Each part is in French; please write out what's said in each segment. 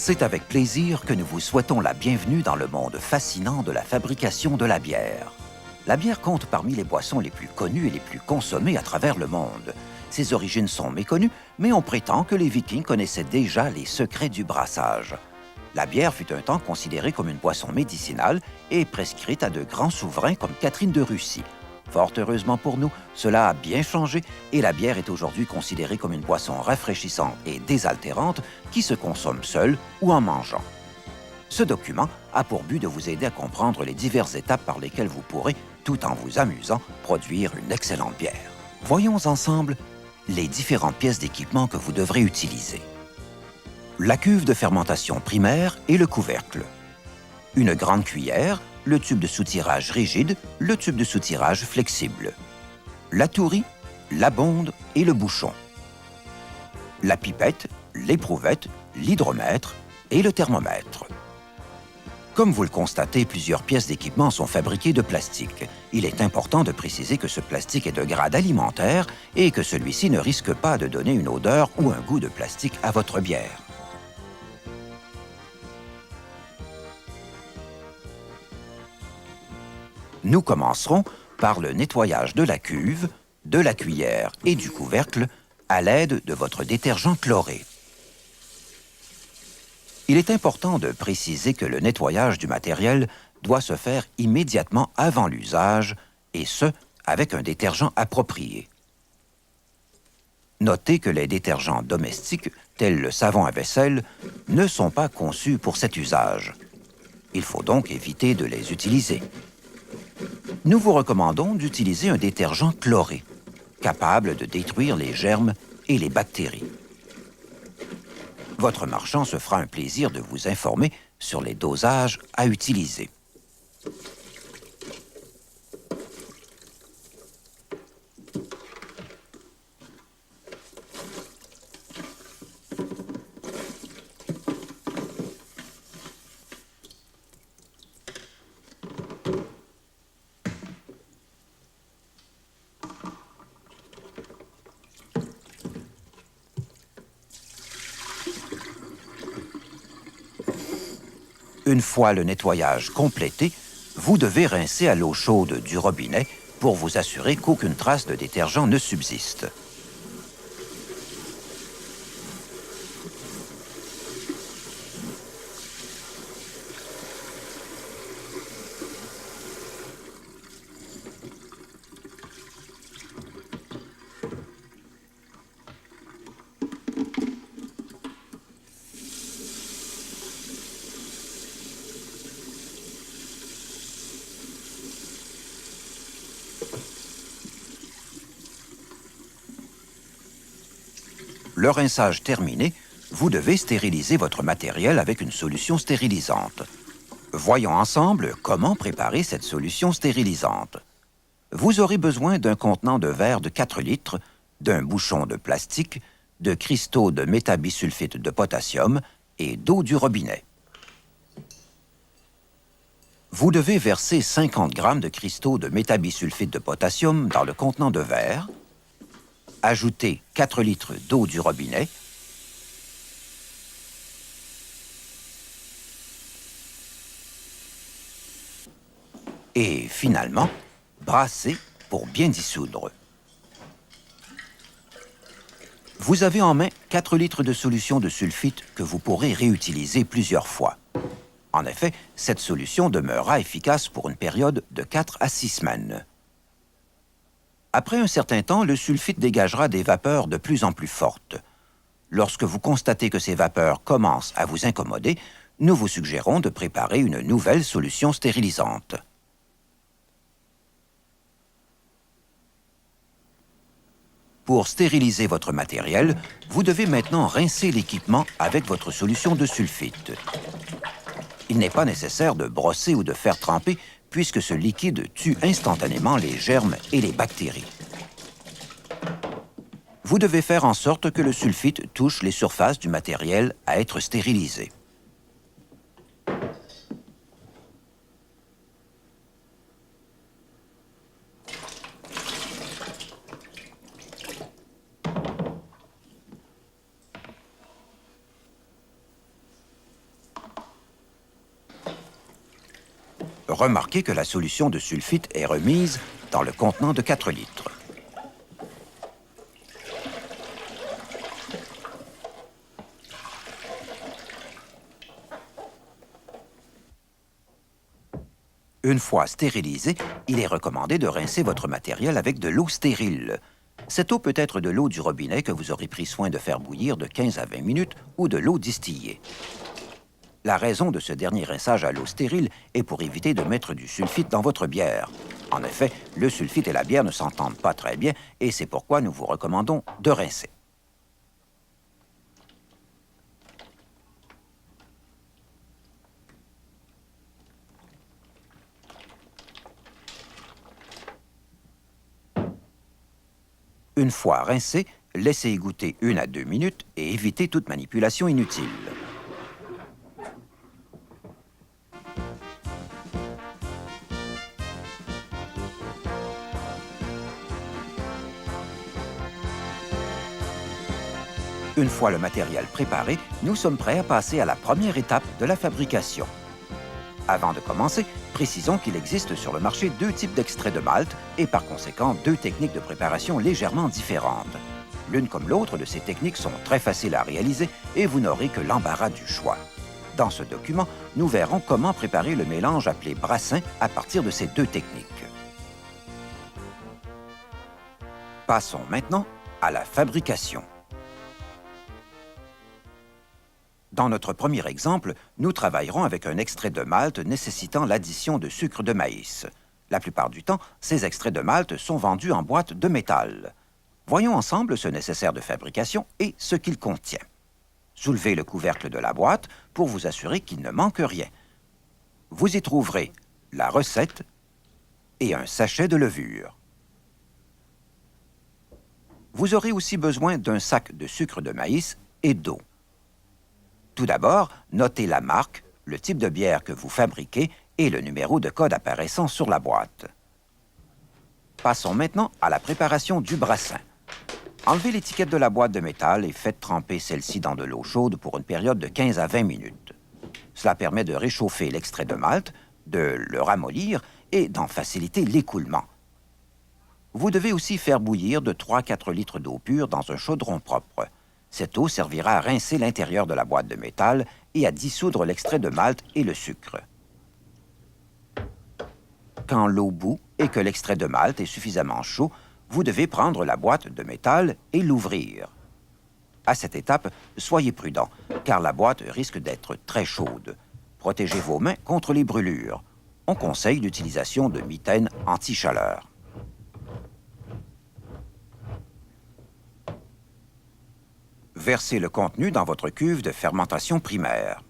C'est avec plaisir que nous vous souhaitons la bienvenue dans le monde fascinant de la fabrication de la bière. La bière compte parmi les boissons les plus connues et les plus consommées à travers le monde. Ses origines sont méconnues, mais on prétend que les Vikings connaissaient déjà les secrets du brassage. La bière fut un temps considérée comme une boisson médicinale et prescrite à de grands souverains comme Catherine de Russie. Fort heureusement pour nous, cela a bien changé et la bière est aujourd'hui considérée comme une boisson rafraîchissante et désaltérante qui se consomme seule ou en mangeant. Ce document a pour but de vous aider à comprendre les diverses étapes par lesquelles vous pourrez, tout en vous amusant, produire une excellente bière. Voyons ensemble les différentes pièces d'équipement que vous devrez utiliser. La cuve de fermentation primaire et le couvercle. Une grande cuillère, le tube de soutirage rigide, le tube de soutirage flexible. La tourie, la bonde et le bouchon. La pipette, l'éprouvette, l'hydromètre et le thermomètre. Comme vous le constatez, plusieurs pièces d'équipement sont fabriquées de plastique. Il est important de préciser que ce plastique est de grade alimentaire et que celui-ci ne risque pas de donner une odeur ou un goût de plastique à votre bière. Nous commencerons par le nettoyage de la cuve, de la cuillère et du couvercle à l'aide de votre détergent chloré. Il est important de préciser que le nettoyage du matériel doit se faire immédiatement avant l'usage, et ce, avec un détergent approprié. Notez que les détergents domestiques, tels le savon à vaisselle, ne sont pas conçus pour cet usage. Il faut donc éviter de les utiliser. Nous vous recommandons d'utiliser un détergent chloré, capable de détruire les germes et les bactéries. Votre marchand se fera un plaisir de vous informer sur les dosages à utiliser. Une fois le nettoyage complété, vous devez rincer à l'eau chaude du robinet pour vous assurer qu'aucune trace de détergent ne subsiste. Le rinçage terminé, vous devez stériliser votre matériel avec une solution stérilisante. Voyons ensemble comment préparer cette solution stérilisante. Vous aurez besoin d'un contenant de verre de 4 litres, d'un bouchon de plastique, de cristaux de métabisulfite de potassium et d'eau du robinet. Vous devez verser 50 g de cristaux de métabisulfite de potassium dans le contenant de verre, ajouter 4 litres d'eau du robinet, et finalement, brasser pour bien dissoudre. Vous avez en main 4 litres de solution de sulfite que vous pourrez réutiliser plusieurs fois. En effet, cette solution demeurera efficace pour une période de 4 à 6 semaines. Après un certain temps, le sulfite dégagera des vapeurs de plus en plus fortes. Lorsque vous constatez que ces vapeurs commencent à vous incommoder, nous vous suggérons de préparer une nouvelle solution stérilisante. Pour stériliser votre matériel, vous devez maintenant rincer l'équipement avec votre solution de sulfite. Il n'est pas nécessaire de brosser ou de faire tremper puisque ce liquide tue instantanément les germes et les bactéries. Vous devez faire en sorte que le sulfite touche les surfaces du matériel à être stérilisé. Remarquez que la solution de sulfite est remise dans le contenant de 4 litres. Une fois stérilisé, il est recommandé de rincer votre matériel avec de l'eau stérile. Cette eau peut être de l'eau du robinet que vous aurez pris soin de faire bouillir de 15 à 20 minutes ou de l'eau distillée. La raison de ce dernier rinçage à l'eau stérile est pour éviter de mettre du sulfite dans votre bière. En effet, le sulfite et la bière ne s'entendent pas très bien et c'est pourquoi nous vous recommandons de rincer. Une fois rincé, laissez égoutter 1 à 2 minutes et évitez toute manipulation inutile. Une fois le matériel préparé, nous sommes prêts à passer à la première étape de la fabrication. Avant de commencer, précisons qu'il existe sur le marché 2 types d'extraits de malt et par conséquent 2 techniques de préparation légèrement différentes. L'une comme l'autre de ces techniques sont très faciles à réaliser et vous n'aurez que l'embarras du choix. Dans ce document, nous verrons comment préparer le mélange appelé brassin à partir de ces 2 techniques. Passons maintenant à la fabrication. Dans notre premier exemple, nous travaillerons avec un extrait de malt nécessitant l'addition de sucre de maïs. La plupart du temps, ces extraits de malt sont vendus en boîte de métal. Voyons ensemble ce nécessaire de fabrication et ce qu'il contient. Soulevez le couvercle de la boîte pour vous assurer qu'il ne manque rien. Vous y trouverez la recette et un sachet de levure. Vous aurez aussi besoin d'un sac de sucre de maïs et d'eau. Tout d'abord, notez la marque, le type de bière que vous fabriquez et le numéro de code apparaissant sur la boîte. Passons maintenant à la préparation du brassin. Enlevez l'étiquette de la boîte de métal et faites tremper celle-ci dans de l'eau chaude pour une période de 15 à 20 minutes. Cela permet de réchauffer l'extrait de malt, de le ramollir et d'en faciliter l'écoulement. Vous devez aussi faire bouillir de 3 à 4 litres d'eau pure dans un chaudron propre. Cette eau servira à rincer l'intérieur de la boîte de métal et à dissoudre l'extrait de malt et le sucre. Quand l'eau bout et que l'extrait de malt est suffisamment chaud, vous devez prendre la boîte de métal et l'ouvrir. À cette étape, soyez prudent, car la boîte risque d'être très chaude. Protégez vos mains contre les brûlures. On conseille l'utilisation de mitaines anti-chaleur. Versez le contenu dans votre cuve de fermentation primaire.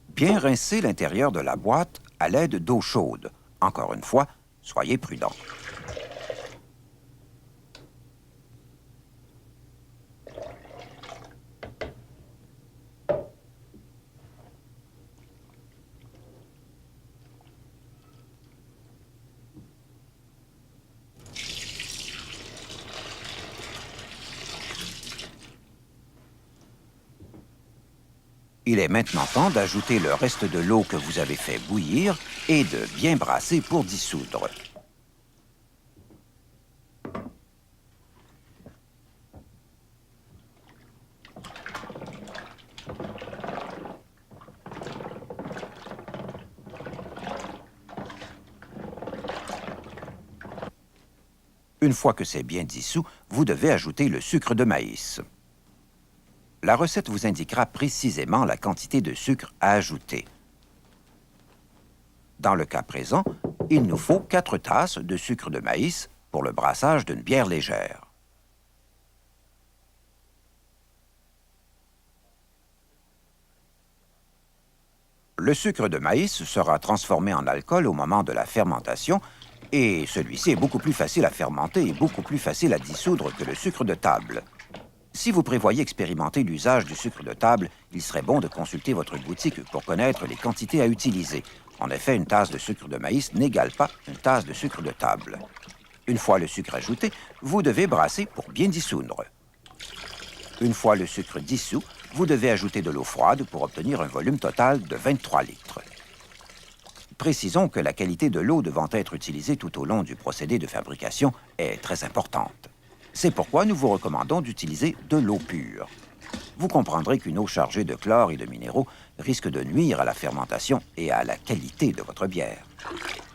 Bien rincer l'intérieur de la boîte à l'aide d'eau chaude. Encore une fois, soyez prudent. Il est maintenant temps d'ajouter le reste de l'eau que vous avez fait bouillir et de bien brasser pour dissoudre. Une fois que c'est bien dissous, vous devez ajouter le sucre de maïs. La recette vous indiquera précisément la quantité de sucre à ajouter. Dans le cas présent, il nous faut 4 tasses de sucre de maïs pour le brassage d'une bière légère. Le sucre de maïs sera transformé en alcool au moment de la fermentation et celui-ci est beaucoup plus facile à fermenter et beaucoup plus facile à dissoudre que le sucre de table. Si vous prévoyez expérimenter l'usage du sucre de table, il serait bon de consulter votre boutique pour connaître les quantités à utiliser. En effet, une tasse de sucre de maïs n'égale pas une tasse de sucre de table. Une fois le sucre ajouté, vous devez brasser pour bien dissoudre. Une fois le sucre dissous, vous devez ajouter de l'eau froide pour obtenir un volume total de 23 litres. Précisons que la qualité de l'eau devant être utilisée tout au long du procédé de fabrication est très importante. C'est pourquoi nous vous recommandons d'utiliser de l'eau pure. Vous comprendrez qu'une eau chargée de chlore et de minéraux risque de nuire à la fermentation et à la qualité de votre bière.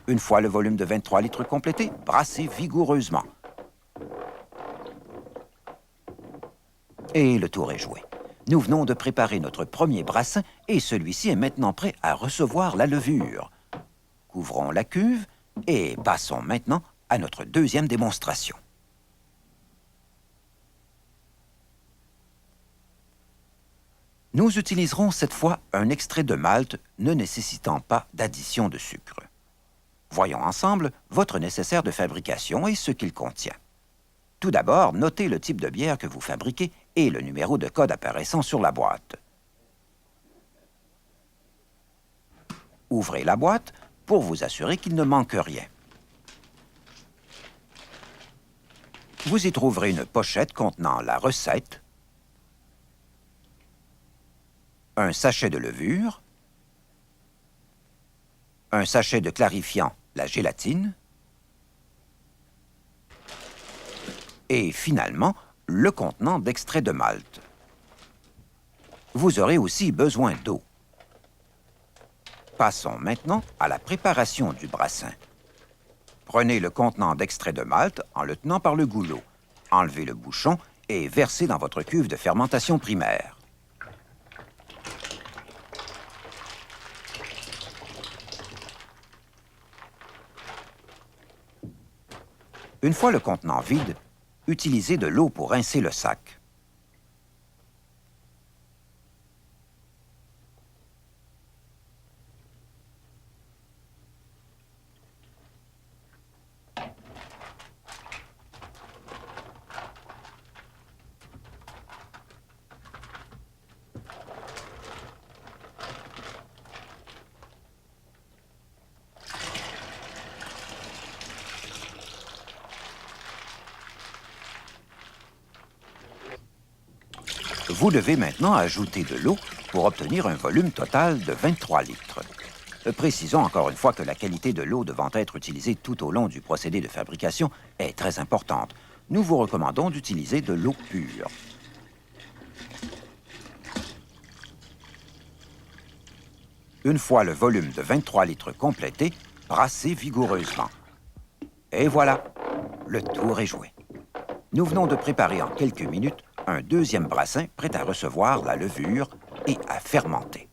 Une fois le volume de 23 litres complété, brassez vigoureusement. Et le tour est joué. Nous venons de préparer notre premier brassin et celui-ci est maintenant prêt à recevoir la levure. Couvrons la cuve et passons maintenant à notre deuxième démonstration. Nous utiliserons cette fois un extrait de malt ne nécessitant pas d'addition de sucre. Voyons ensemble votre nécessaire de fabrication et ce qu'il contient. Tout d'abord, notez le type de bière que vous fabriquez et le numéro de code apparaissant sur la boîte. Ouvrez la boîte pour vous assurer qu'il ne manque rien. Vous y trouverez une pochette contenant la recette, un sachet de levure, un sachet de clarifiant, la gélatine, et finalement, le contenant d'extrait de malt. Vous aurez aussi besoin d'eau. Passons maintenant à la préparation du brassin. Prenez le contenant d'extrait de malt en le tenant par le goulot. Enlevez le bouchon et versez dans votre cuve de fermentation primaire. Une fois le contenant vide, utilisez de l'eau pour rincer le sac. Vous devez maintenant ajouter de l'eau pour obtenir un volume total de 23 litres. Précisons encore une fois que la qualité de l'eau devant être utilisée tout au long du procédé de fabrication est très importante. Nous vous recommandons d'utiliser de l'eau pure. Une fois le volume de 23 litres complété, brassez vigoureusement. Et voilà, le tour est joué. Nous venons de préparer en quelques minutes un deuxième brassin prêt à recevoir la levure et à fermenter.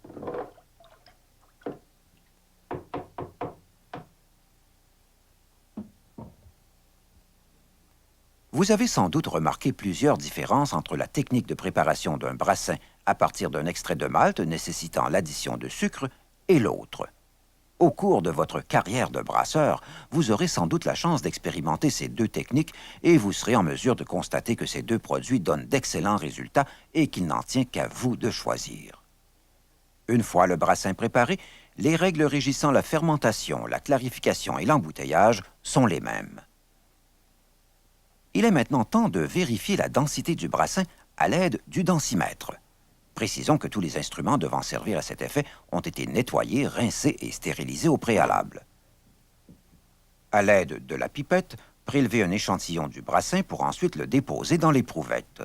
Vous avez sans doute remarqué plusieurs différences entre la technique de préparation d'un brassin à partir d'un extrait de malt nécessitant l'addition de sucre et l'autre. Au cours de votre carrière de brasseur, vous aurez sans doute la chance d'expérimenter ces deux techniques et vous serez en mesure de constater que ces deux produits donnent d'excellents résultats et qu'il n'en tient qu'à vous de choisir. Une fois le brassin préparé, les règles régissant la fermentation, la clarification et l'embouteillage sont les mêmes. Il est maintenant temps de vérifier la densité du brassin à l'aide du densimètre. Précisons que tous les instruments devant servir à cet effet ont été nettoyés, rincés et stérilisés au préalable. À l'aide de la pipette, prélevez un échantillon du brassin pour ensuite le déposer dans l'éprouvette.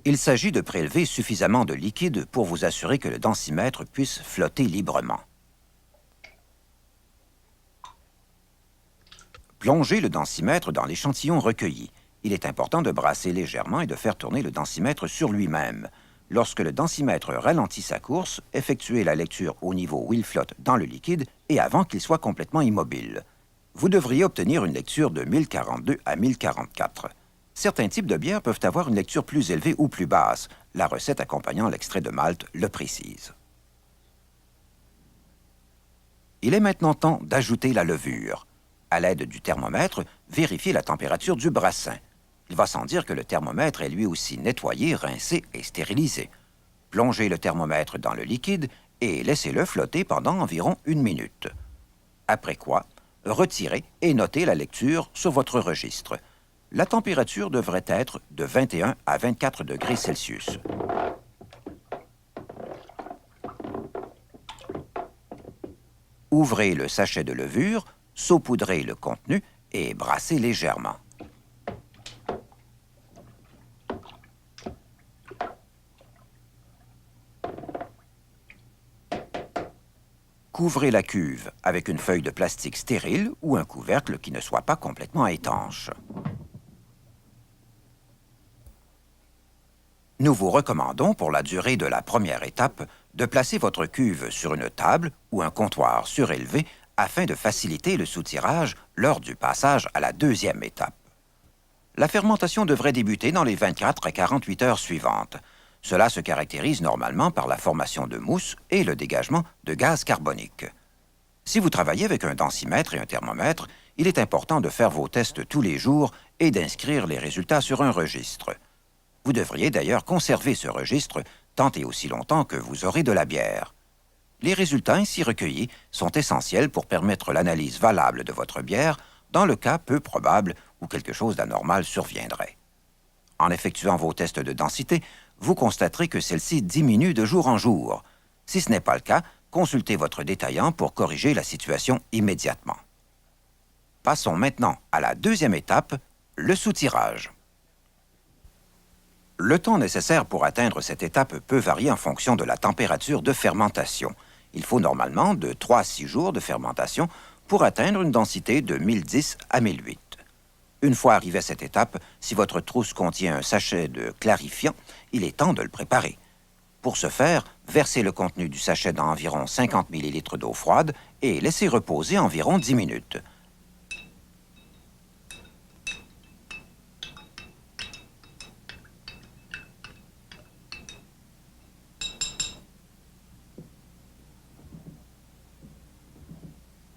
Il s'agit de prélever suffisamment de liquide pour vous assurer que le densimètre puisse flotter librement. Plongez le densimètre dans l'échantillon recueilli. Il est important de brasser légèrement et de faire tourner le densimètre sur lui-même. Lorsque le densimètre ralentit sa course, effectuez la lecture au niveau où il flotte dans le liquide et avant qu'il soit complètement immobile. Vous devriez obtenir une lecture de 1042 à 1044. Certains types de bières peuvent avoir une lecture plus élevée ou plus basse. La recette accompagnant l'extrait de malt le précise. Il est maintenant temps d'ajouter la levure. À l'aide du thermomètre, vérifiez la température du brassin. Il va sans dire que le thermomètre est lui aussi nettoyé, rincé et stérilisé. Plongez le thermomètre dans le liquide et laissez-le flotter pendant environ 1 minute. Après quoi, retirez et notez la lecture sur votre registre. La température devrait être de 21 à 24 degrés Celsius. Ouvrez le sachet de levure, saupoudrez le contenu et brassez légèrement. Couvrez la cuve avec une feuille de plastique stérile ou un couvercle qui ne soit pas complètement étanche. Nous vous recommandons, pour la durée de la première étape, de placer votre cuve sur une table ou un comptoir surélevé afin de faciliter le soutirage lors du passage à la deuxième étape. La fermentation devrait débuter dans les 24 à 48 heures suivantes. Cela se caractérise normalement par la formation de mousse et le dégagement de gaz carbonique. Si vous travaillez avec un densimètre et un thermomètre, il est important de faire vos tests tous les jours et d'inscrire les résultats sur un registre. Vous devriez d'ailleurs conserver ce registre tant et aussi longtemps que vous aurez de la bière. Les résultats ainsi recueillis sont essentiels pour permettre l'analyse valable de votre bière dans le cas peu probable où quelque chose d'anormal surviendrait. En effectuant vos tests de densité, vous constaterez que celle-ci diminue de jour en jour. Si ce n'est pas le cas, consultez votre détaillant pour corriger la situation immédiatement. Passons maintenant à la deuxième étape, le soutirage. Le temps nécessaire pour atteindre cette étape peut varier en fonction de la température de fermentation. Il faut normalement de 3 à 6 jours de fermentation pour atteindre une densité de 1010 à 1008. Une fois arrivé à cette étape, si votre trousse contient un sachet de clarifiant, il est temps de le préparer. Pour ce faire, versez le contenu du sachet dans environ 50 ml d'eau froide et laissez reposer environ 10 minutes.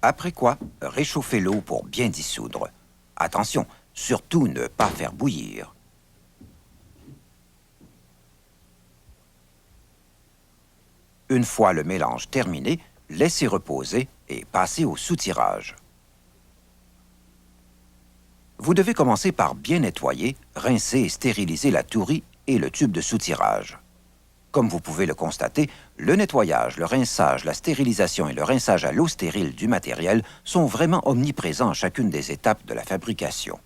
Après quoi, réchauffez l'eau pour bien dissoudre. Attention, surtout ne pas faire bouillir. Une fois le mélange terminé, laissez reposer et passez au soutirage. Vous devez commencer par bien nettoyer, rincer et stériliser la tourie et le tube de soutirage. Comme vous pouvez le constater, le nettoyage, le rinçage, la stérilisation et le rinçage à l'eau stérile du matériel sont vraiment omniprésents à chacune des étapes de la fabrication.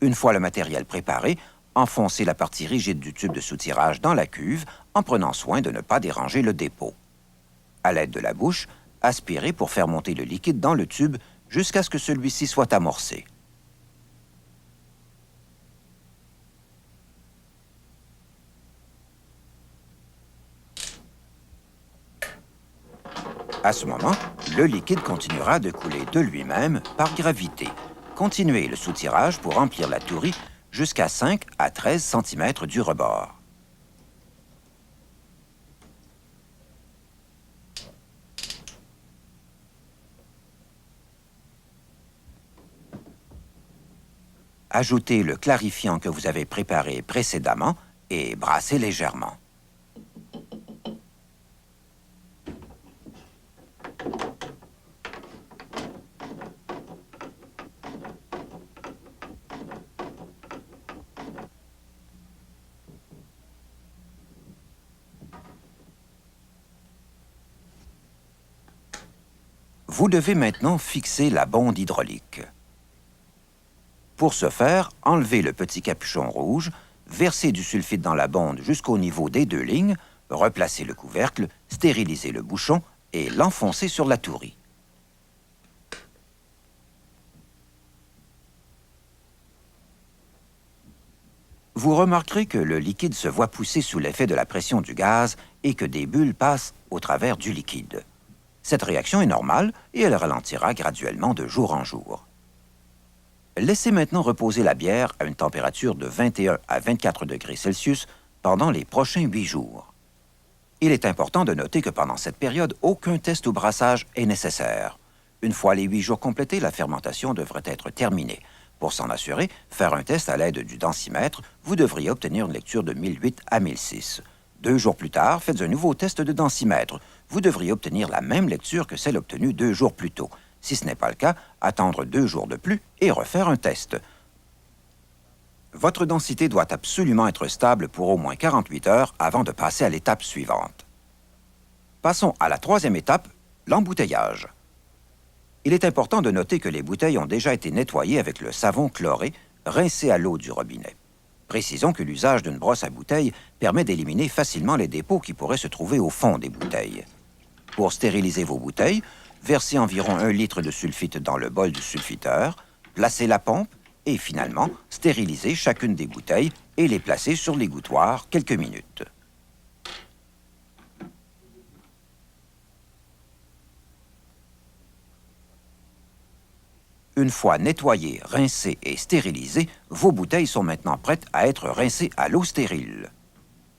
Une fois le matériel préparé, enfoncez la partie rigide du tube de soutirage dans la cuve en prenant soin de ne pas déranger le dépôt. À l'aide de la bouche, aspirez pour faire monter le liquide dans le tube jusqu'à ce que celui-ci soit amorcé. À ce moment, le liquide continuera de couler de lui-même par gravité. Continuez le soutirage pour remplir la tourie jusqu'à 5 à 13 cm du rebord. Ajoutez le clarifiant que vous avez préparé précédemment et brassez légèrement. Vous devez maintenant fixer la bonde hydraulique. Pour ce faire, enlevez le petit capuchon rouge, versez du sulfite dans la bonde jusqu'au niveau des 2 lignes, replacez le couvercle, stérilisez le bouchon et l'enfoncez sur la tourie. Vous remarquerez que le liquide se voit pousser sous l'effet de la pression du gaz et que des bulles passent au travers du liquide. Cette réaction est normale et elle ralentira graduellement de jour en jour. Laissez maintenant reposer la bière à une température de 21 à 24 degrés Celsius pendant les prochains 8 jours. Il est important de noter que pendant cette période, aucun test ou brassage est nécessaire. Une fois les 8 jours complétés, la fermentation devrait être terminée. Pour s'en assurer, faire un test à l'aide du densimètre, vous devriez obtenir une lecture de 1008 à 1006. 2 jours plus tard, faites un nouveau test de densimètre. Vous devriez obtenir la même lecture que celle obtenue 2 jours plus tôt. Si ce n'est pas le cas, attendre 2 jours de plus et refaire un test. Votre densité doit absolument être stable pour au moins 48 heures avant de passer à l'étape suivante. Passons à la 3e étape, l'embouteillage. Il est important de noter que les bouteilles ont déjà été nettoyées avec le savon chloré, rincé à l'eau du robinet. Précisons que l'usage d'une brosse à bouteilles permet d'éliminer facilement les dépôts qui pourraient se trouver au fond des bouteilles. Pour stériliser vos bouteilles, versez environ 1 litre de sulfite dans le bol du sulfiteur, placez la pompe et finalement, stérilisez chacune des bouteilles et les placez sur l'égouttoir quelques minutes. Une fois nettoyées, rincées et stérilisées, vos bouteilles sont maintenant prêtes à être rincées à l'eau stérile.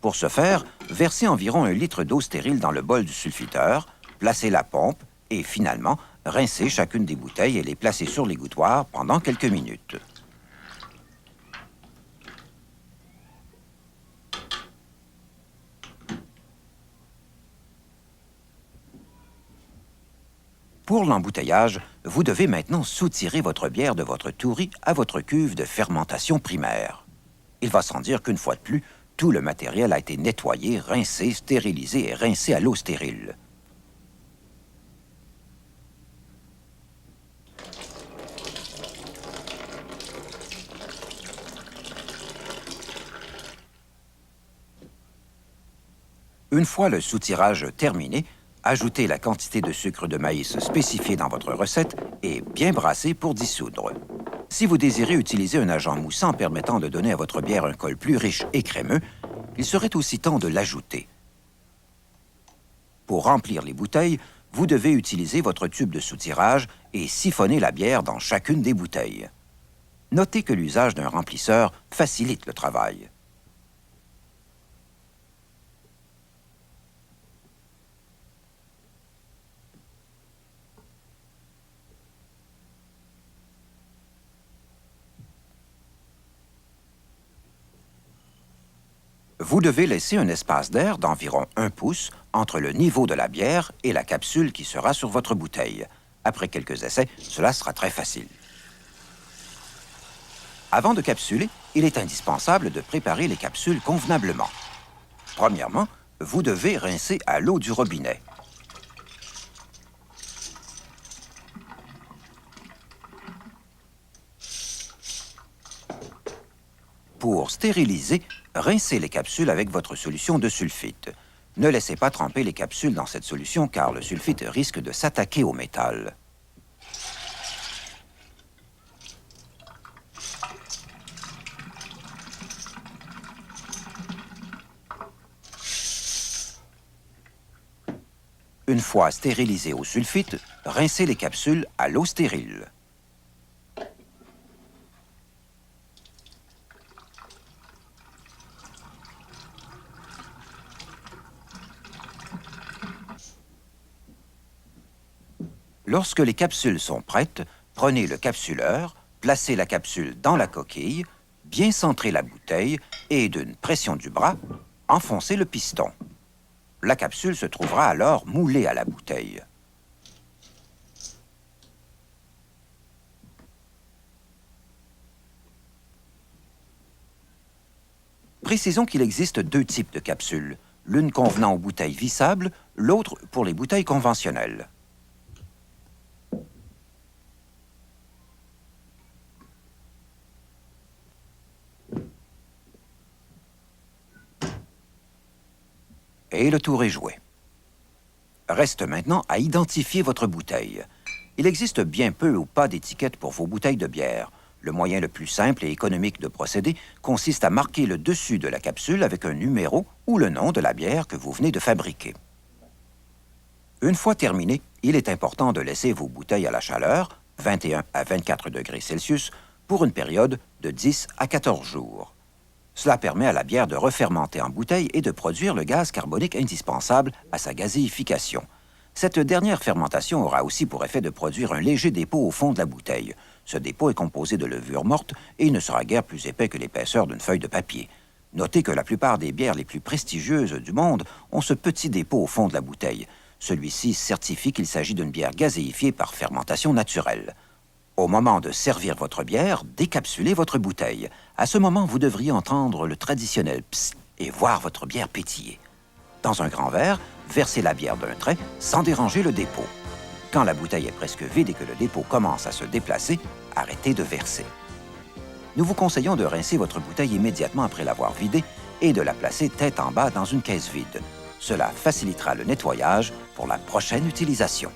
Pour ce faire, versez environ 1 litre d'eau stérile dans le bol du sulfiteur, placez la pompe et finalement, rincez chacune des bouteilles et les placez sur l'égouttoir pendant quelques minutes. Pour l'embouteillage, vous devez maintenant soutirer votre bière de votre tourie à votre cuve de fermentation primaire. Il va sans dire qu'une fois de plus, tout le matériel a été nettoyé, rincé, stérilisé et rincé à l'eau stérile. Une fois le soutirage terminé, ajoutez la quantité de sucre de maïs spécifiée dans votre recette et bien brasser pour dissoudre. Si vous désirez utiliser un agent moussant permettant de donner à votre bière un col plus riche et crémeux, il serait aussi temps de l'ajouter. Pour remplir les bouteilles, vous devez utiliser votre tube de soutirage et siphonner la bière dans chacune des bouteilles. Notez que l'usage d'un remplisseur facilite le travail. Vous devez laisser un espace d'air d'environ 1 pouce entre le niveau de la bière et la capsule qui sera sur votre bouteille. Après quelques essais, cela sera très facile. Avant de capsuler, il est indispensable de préparer les capsules convenablement. Premièrement, vous devez rincer à l'eau du robinet. Pour stériliser, rincez les capsules avec votre solution de sulfite. Ne laissez pas tremper les capsules dans cette solution car le sulfite risque de s'attaquer au métal. Une fois stérilisées au sulfite, rincez les capsules à l'eau stérile. Lorsque les capsules sont prêtes, prenez le capsuleur, placez la capsule dans la coquille, bien centrez la bouteille et d'une pression du bras, enfoncez le piston. La capsule se trouvera alors moulée à la bouteille. Précisons qu'il existe 2 types de capsules, l'une convenant aux bouteilles vissables, l'autre pour les bouteilles conventionnelles. Et le tour est joué. Reste maintenant à identifier votre bouteille. Il existe bien peu ou pas d'étiquette pour vos bouteilles de bière. Le moyen le plus simple et économique de procéder consiste à marquer le dessus de la capsule avec un numéro ou le nom de la bière que vous venez de fabriquer. Une fois terminé, il est important de laisser vos bouteilles à la chaleur, 21 à 24 degrés Celsius, pour une période de 10 à 14 jours. Cela permet à la bière de refermenter en bouteille et de produire le gaz carbonique indispensable à sa gazéification. Cette dernière fermentation aura aussi pour effet de produire un léger dépôt au fond de la bouteille. Ce dépôt est composé de levure morte et il ne sera guère plus épais que l'épaisseur d'une feuille de papier. Notez que la plupart des bières les plus prestigieuses du monde ont ce petit dépôt au fond de la bouteille. Celui-ci certifie qu'il s'agit d'une bière gazéifiée par fermentation naturelle. Au moment de servir votre bière, décapsulez votre bouteille. À ce moment, vous devriez entendre le traditionnel « psst » et voir votre bière pétiller. Dans un grand verre, versez la bière d'un trait sans déranger le dépôt. Quand la bouteille est presque vide et que le dépôt commence à se déplacer, arrêtez de verser. Nous vous conseillons de rincer votre bouteille immédiatement après l'avoir vidée et de la placer tête en bas dans une caisse vide. Cela facilitera le nettoyage pour la prochaine utilisation.